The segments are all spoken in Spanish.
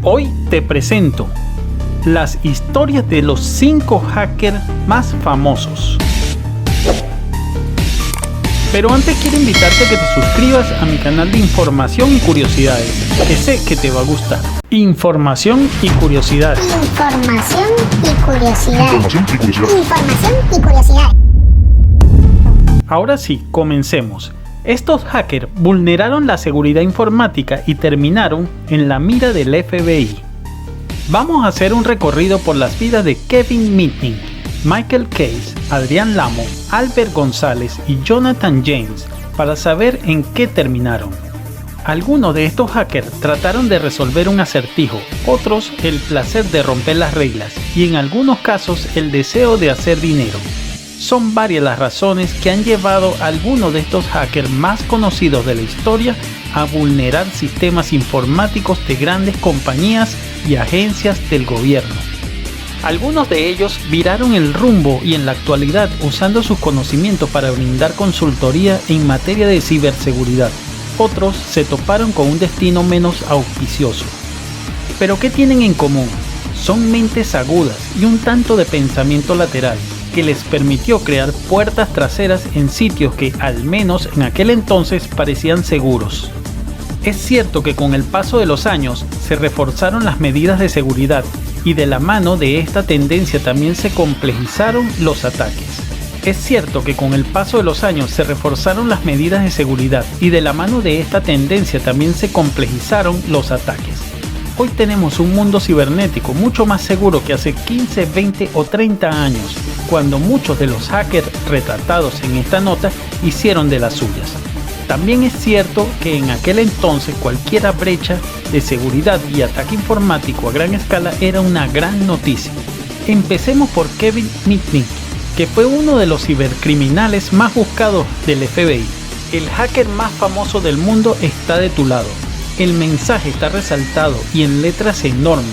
Hoy te presento las historias de los 5 hackers más famosos. Pero antes quiero invitarte a que te suscribas a mi canal de información y curiosidades, que sé que te va a gustar. Información y curiosidades. Información y curiosidades. Información y curiosidades. Ahora sí, comencemos. Estos hackers vulneraron la seguridad informática y terminaron en la mira del FBI. Vamos a hacer un recorrido por las vidas de Kevin Mitnick, Michael Case, Adrián Lamo, Albert González y Jonathan James para saber en qué terminaron. Algunos de estos hackers trataron de resolver un acertijo, otros el placer de romper las reglas y en algunos casos el deseo de hacer dinero. Son varias las razones que han llevado a algunos de estos hackers más conocidos de la historia a vulnerar sistemas informáticos de grandes compañías y agencias del gobierno. Algunos de ellos viraron el rumbo y en la actualidad usando sus conocimientos para brindar consultoría en materia de ciberseguridad. Otros se toparon con un destino menos auspicioso. ¿Pero qué tienen en común? Son mentes agudas y un tanto de pensamiento lateral que les permitió crear puertas traseras en sitios que, al menos en aquel entonces, parecían seguros. Es cierto que con el paso de los años se reforzaron las medidas de seguridad y de la mano de esta tendencia también se complejizaron los ataques. Es cierto que con el paso de los años se reforzaron las medidas de seguridad y de la mano de esta tendencia también se complejizaron los ataques. Hoy tenemos un mundo cibernético mucho más seguro que hace 15, 20 o 30 años, cuando muchos de los hackers retratados en esta nota hicieron de las suyas. También es cierto que en aquel entonces cualquier brecha de seguridad y ataque informático a gran escala era una gran noticia. Empecemos por Kevin Mitnick, que fue uno de los cibercriminales más buscados del FBI. El hacker más famoso del mundo está de tu lado. El mensaje está resaltado y en letras enormes.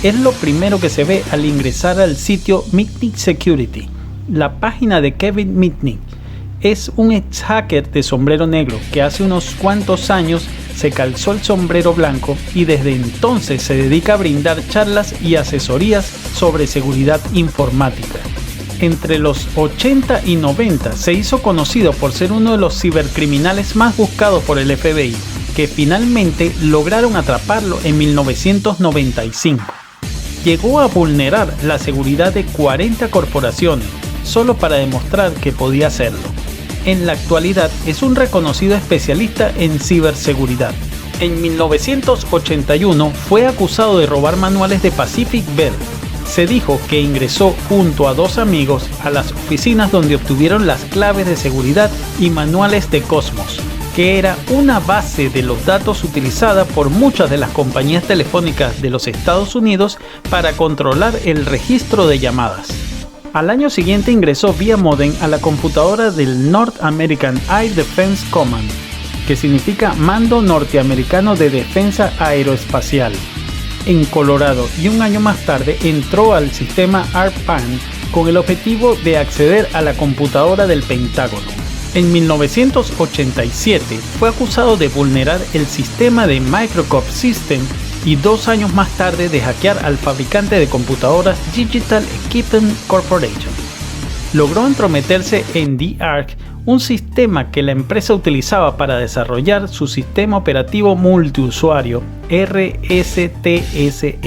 Es lo primero que se ve al ingresar al sitio Mitnick Security. La página de Kevin Mitnick es un ex hacker de sombrero negro que hace unos cuantos años se calzó el sombrero blanco y desde entonces se dedica a brindar charlas y asesorías sobre seguridad informática. Entre los 80 y 90 se hizo conocido por ser uno de los cibercriminales más buscados por el FBI, que finalmente lograron atraparlo en 1995. Llegó a vulnerar la seguridad de 40 corporaciones, solo para demostrar que podía hacerlo. En la actualidad es un reconocido especialista en ciberseguridad. En 1981 fue acusado de robar manuales de Pacific Bell. Se dijo que ingresó junto a 2 amigos a las oficinas donde obtuvieron las claves de seguridad y manuales de Cosmos, que era una base de los datos utilizada por muchas de las compañías telefónicas de los Estados Unidos para controlar el registro de llamadas. Al año siguiente ingresó vía modem a la computadora del North American Air Defense Command, que significa Mando Norteamericano de Defensa Aeroespacial, en Colorado, y un año más tarde entró al sistema ARPAN con el objetivo de acceder a la computadora del Pentágono. En 1987 fue acusado de vulnerar el sistema de Microsoft System y 2 años más tarde de hackear al fabricante de computadoras Digital Equipment Corporation. Logró entrometerse en D-Arc, un sistema que la empresa utilizaba para desarrollar su sistema operativo multiusuario RSTSE.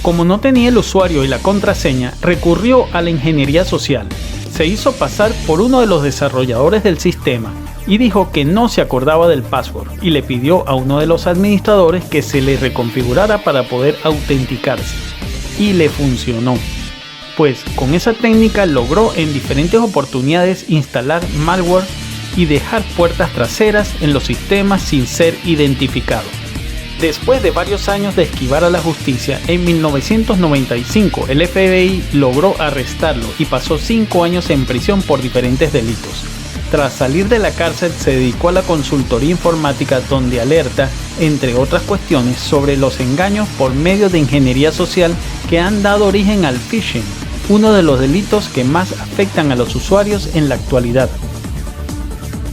Como no tenía el usuario y la contraseña, recurrió a la ingeniería social. Se hizo pasar por uno de los desarrolladores del sistema y dijo que no se acordaba del password y le pidió a uno de los administradores que se le reconfigurara para poder autenticarse. Y le funcionó, pues con esa técnica logró en diferentes oportunidades instalar malware y dejar puertas traseras en los sistemas sin ser identificado. Después de varios años de esquivar a la justicia, en 1995 el FBI logró arrestarlo y pasó 5 años en prisión por diferentes delitos. Tras salir de la cárcel se dedicó a la consultoría informática donde alerta, entre otras cuestiones, sobre los engaños por medio de ingeniería social que han dado origen al phishing, uno de los delitos que más afectan a los usuarios en la actualidad.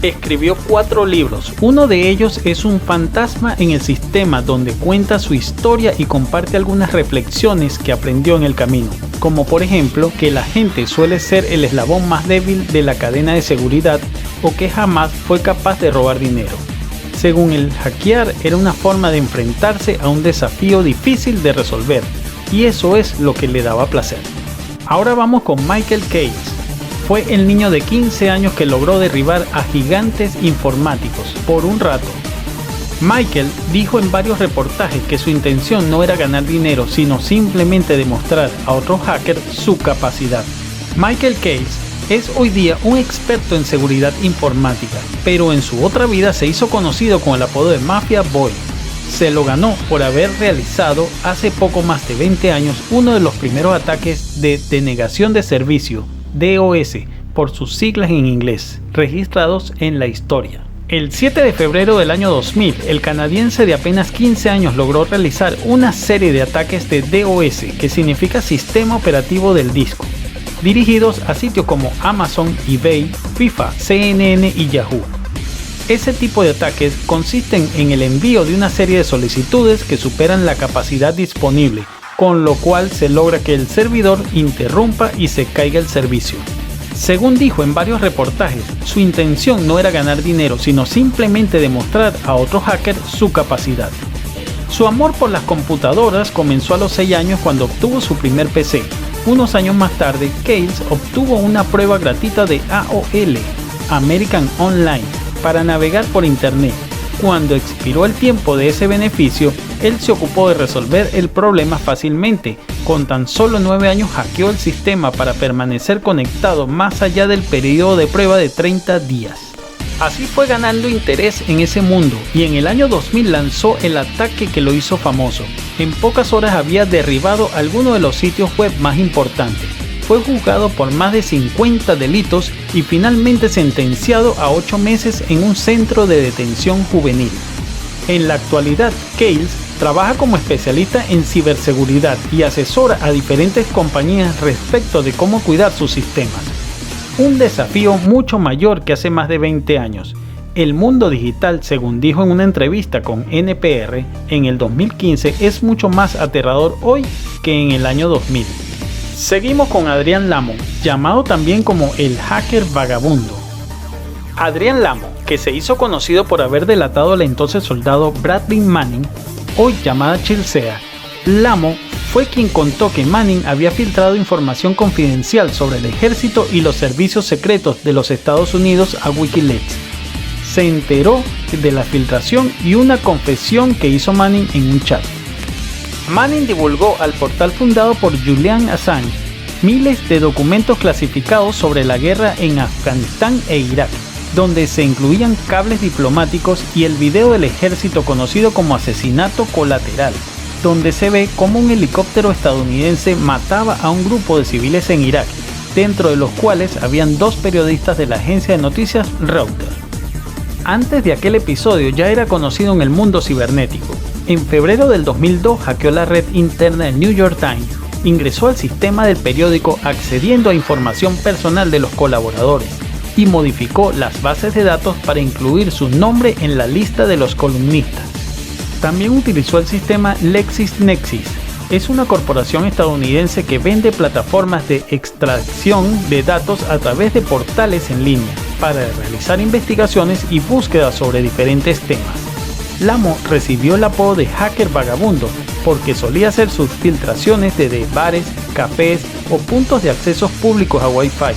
Escribió 4 libros, uno de ellos es Un fantasma en el sistema, donde cuenta su historia y comparte algunas reflexiones que aprendió en el camino, como por ejemplo que la gente suele ser el eslabón más débil de la cadena de seguridad o que jamás fue capaz de robar dinero. Según él, hackear era una forma de enfrentarse a un desafío difícil de resolver, y eso es lo que le daba placer. Ahora vamos con Michael Case. Fue el niño de 15 años que logró derribar a gigantes informáticos por un rato. Michael dijo en varios reportajes que su intención no era ganar dinero, sino simplemente demostrar a otros hackers su capacidad. Michael Case es hoy día un experto en seguridad informática, pero en su otra vida se hizo conocido con el apodo de Mafia Boy. Se lo ganó por haber realizado hace poco más de 20 años uno de los primeros ataques de denegación de servicio, DOS, por sus siglas en inglés, registrados en la historia. El 7 de febrero del año 2000, el canadiense de apenas 15 años logró realizar una serie de ataques de DOS, que significa Sistema Operativo del Disco, dirigidos a sitios como Amazon, eBay, FIFA, CNN y Yahoo. Ese tipo de ataques consisten en el envío de una serie de solicitudes que superan la capacidad disponible, con lo cual se logra que el servidor interrumpa y se caiga el servicio. Según dijo en varios reportajes, su intención no era ganar dinero, sino simplemente demostrar a otros hackers su capacidad. Su amor por las computadoras comenzó a los 6 años cuando obtuvo su primer PC. Unos años más tarde, Case obtuvo una prueba gratuita de AOL, American Online, para navegar por internet. Cuando expiró el tiempo de ese beneficio, él se ocupó de resolver el problema fácilmente. Con tan solo 9 años hackeó el sistema para permanecer conectado más allá del periodo de prueba de 30 días. Así fue ganando interés en ese mundo y en el año 2000 lanzó el ataque que lo hizo famoso. En pocas horas había derribado algunos de los sitios web más importantes. Fue juzgado por más de 50 delitos y finalmente sentenciado a 8 meses en un centro de detención juvenil. En la actualidad, Case trabaja como especialista en ciberseguridad y asesora a diferentes compañías respecto de cómo cuidar sus sistemas. Un desafío mucho mayor que hace más de 20 años. El mundo digital, según dijo en una entrevista con NPR en el 2015, es mucho más aterrador hoy que en el año 2000. Seguimos con Adrián Lamo, llamado también como el hacker vagabundo. Adrián Lamo, que se hizo conocido por haber delatado al entonces soldado Bradley Manning, hoy llamada Chilsea. Lamo fue quien contó que Manning había filtrado información confidencial sobre el ejército y los servicios secretos de los Estados Unidos a Wikileaks. Se enteró de la filtración y una confesión que hizo Manning en un chat. Manning divulgó al portal fundado por Julian Assange miles de documentos clasificados sobre la guerra en Afganistán e Irak, donde se incluían cables diplomáticos y el video del ejército conocido como asesinato colateral, donde se ve cómo un helicóptero estadounidense mataba a un grupo de civiles en Irak, dentro de los cuales habían 2 periodistas de la agencia de noticias Reuters. Antes de aquel episodio ya era conocido en el mundo cibernético. En febrero del 2002 hackeó la red interna del New York Times, ingresó al sistema del periódico accediendo a información personal de los colaboradores y modificó las bases de datos para incluir su nombre en la lista de los columnistas. También utilizó el sistema LexisNexis. Es una corporación estadounidense que vende plataformas de extracción de datos a través de portales en línea para realizar investigaciones y búsquedas sobre diferentes temas. Lamo recibió el apodo de hacker vagabundo porque solía hacer sus filtraciones desde bares, cafés o puntos de accesos públicos a Wi-Fi.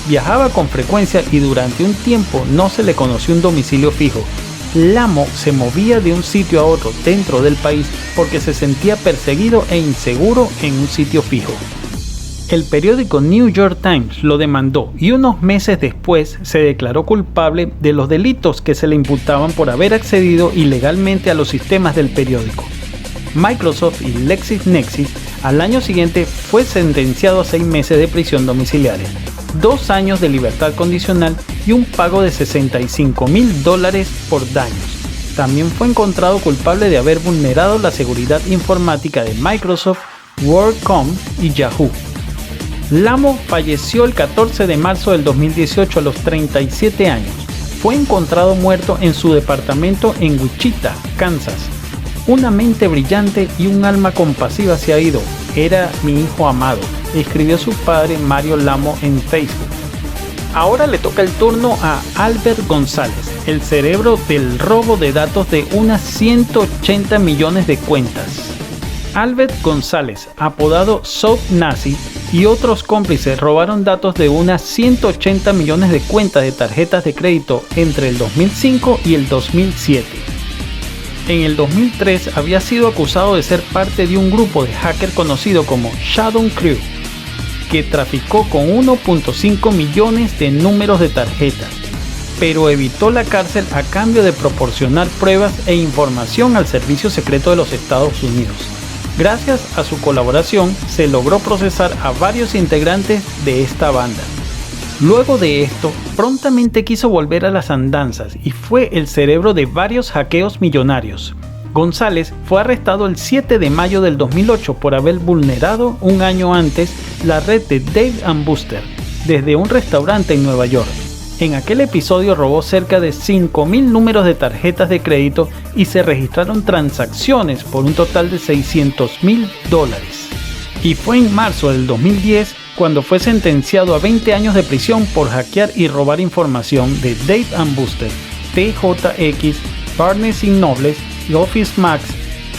Viajaba con frecuencia y durante un tiempo no se le conoció un domicilio fijo. Lamo se movía de un sitio a otro dentro del país porque se sentía perseguido e inseguro en un sitio fijo. El periódico New York Times lo demandó y unos meses después se declaró culpable de los delitos que se le imputaban por haber accedido ilegalmente a los sistemas del periódico. Microsoft y LexisNexis al año siguiente fue sentenciado a 6 meses de prisión domiciliaria, 2 años de libertad condicional y un pago de $65,000 por daños. También fue encontrado culpable de haber vulnerado la seguridad informática de Microsoft, WorldCom y Yahoo. Lamo falleció el 14 de marzo del 2018 a los 37 años. fue encontrado muerto en su departamento en Wichita, Kansas. Una mente brillante y un alma compasiva se ha ido. Era mi hijo amado, escribió su padre Mario Lamo en Facebook. Ahora le toca el turno a Albert González, el cerebro del robo de datos de unas 180 millones de cuentas. Albert González, apodado South Nazi, y otros cómplices robaron datos de unas 180 millones de cuentas de tarjetas de crédito entre el 2005 y el 2007. En el 2003 había sido acusado de ser parte de un grupo de hackers conocido como Shadow Crew, que traficó con 1.5 millones de números de tarjetas, pero evitó la cárcel a cambio de proporcionar pruebas e información al Servicio Secreto de los Estados Unidos. Gracias a su colaboración se logró procesar a varios integrantes de esta banda. Luego de esto, prontamente quiso volver a las andanzas y fue el cerebro de varios hackeos millonarios. González fue arrestado el 7 de mayo del 2008 por haber vulnerado un año antes la red de Dave & Buster desde un restaurante en Nueva York. En aquel episodio robó cerca de 5.000 números de tarjetas de crédito y se registraron transacciones por un total de $600,000. Y fue en marzo del 2010 cuando fue sentenciado a 20 años de prisión por hackear y robar información de Dave & Buster, TJX, Barnes & Noble, Office Max,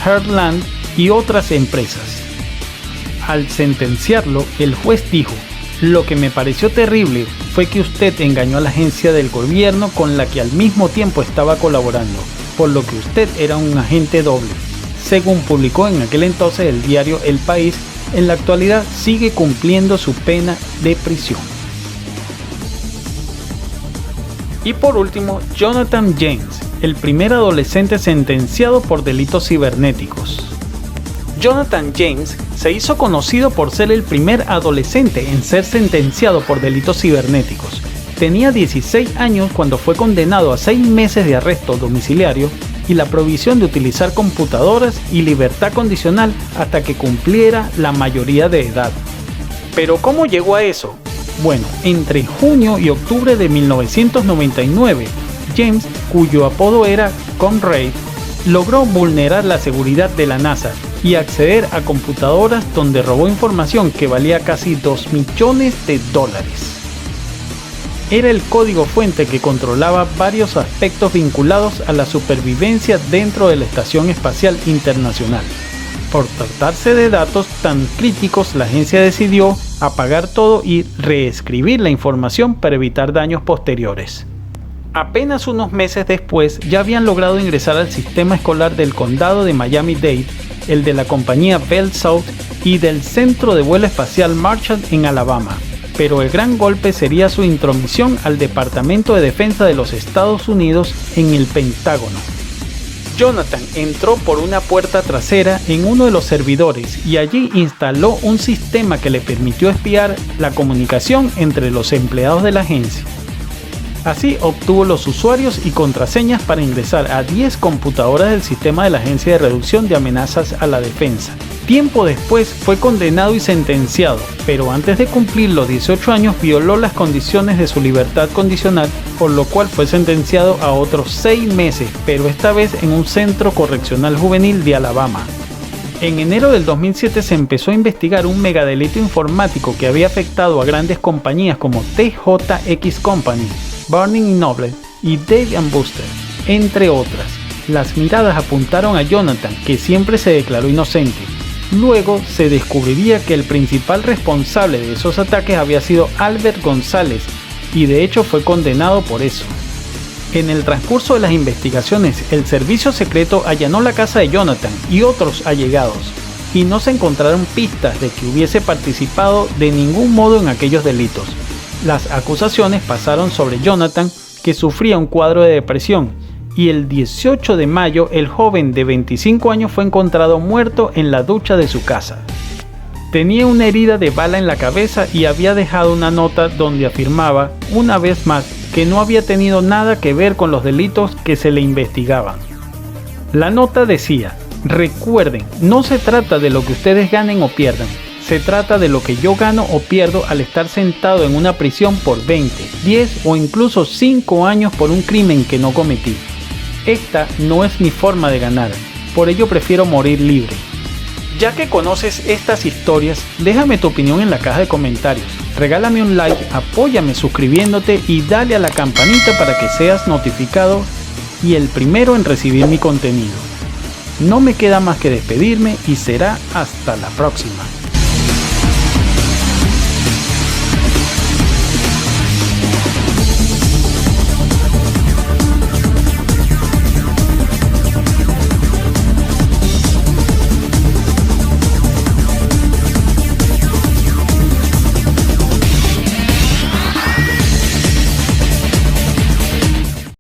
Heartland y otras empresas. Al sentenciarlo, el juez dijo: "Lo que me pareció terrible fue que usted engañó a la agencia del gobierno con la que al mismo tiempo estaba colaborando, por lo que usted era un agente doble", según publicó en aquel entonces el diario El País. En la actualidad sigue cumpliendo su pena de prisión. Y por último, Jonathan James, el primer adolescente sentenciado por delitos cibernéticos. Jonathan James se hizo conocido por ser el primer adolescente en ser sentenciado por delitos cibernéticos. Tenía 16 años cuando fue condenado a 6 meses de arresto domiciliario y la prohibición de utilizar computadoras y libertad condicional hasta que cumpliera la mayoría de edad. ¿Pero cómo llegó a eso? Bueno, entre junio y octubre de 1999, James, cuyo apodo era Conrad, logró vulnerar la seguridad de la NASA y acceder a computadoras donde robó información que valía casi $2 millones. Era el código fuente que controlaba varios aspectos vinculados a la supervivencia dentro de la Estación Espacial Internacional. Por tratarse de datos tan críticos, la agencia decidió apagar todo y reescribir la información para evitar daños posteriores. Apenas unos meses después, ya habían logrado ingresar al sistema escolar del condado de Miami-Dade, el de la compañía Bell South y del centro de vuelo espacial Marshall en Alabama. Pero el gran golpe sería su intromisión al Departamento de Defensa de los Estados Unidos en el Pentágono. Jonathan entró por una puerta trasera en uno de los servidores y allí instaló un sistema que le permitió espiar la comunicación entre los empleados de la agencia. Así obtuvo los usuarios y contraseñas para ingresar a 10 computadoras del sistema de la Agencia de Reducción de Amenazas a la Defensa. Tiempo después fue condenado y sentenciado, pero antes de cumplir los 18 años violó las condiciones de su libertad condicional, por lo cual fue sentenciado a otros 6 meses, pero esta vez en un centro correccional juvenil de Alabama. En enero del 2007 se empezó a investigar un megadelito informático que había afectado a grandes compañías como TJX Company, Barnes & Noble y Dave & Buster, entre otras. Las miradas apuntaron a Jonathan, que siempre se declaró inocente. Luego se descubriría que el principal responsable de esos ataques había sido Albert González, y de hecho fue condenado por eso. En el transcurso de las investigaciones, el servicio secreto allanó la casa de Jonathan y otros allegados, y no se encontraron pistas de que hubiese participado de ningún modo en aquellos delitos. Las acusaciones pasaron sobre Jonathan, que sufría un cuadro de depresión, y el 18 de mayo el joven de 25 años fue encontrado muerto en la ducha de su casa. Tenía una herida de bala en la cabeza y había dejado una nota donde afirmaba, una vez más, que no había tenido nada que ver con los delitos que se le investigaban. La nota decía: "Recuerden, no se trata de lo que ustedes ganen o pierdan, Se trata de lo que yo gano o pierdo al estar sentado en una prisión por 20, 10 o incluso 5 años por un crimen que no cometí. Esta no es mi forma de ganar, por ello prefiero morir libre. Ya que conoces estas historias, déjame tu opinión en la caja de comentarios, regálame un like, apóyame suscribiéndote y dale a la campanita para que seas notificado y el primero en recibir mi contenido. No me queda más que despedirme y será hasta la próxima.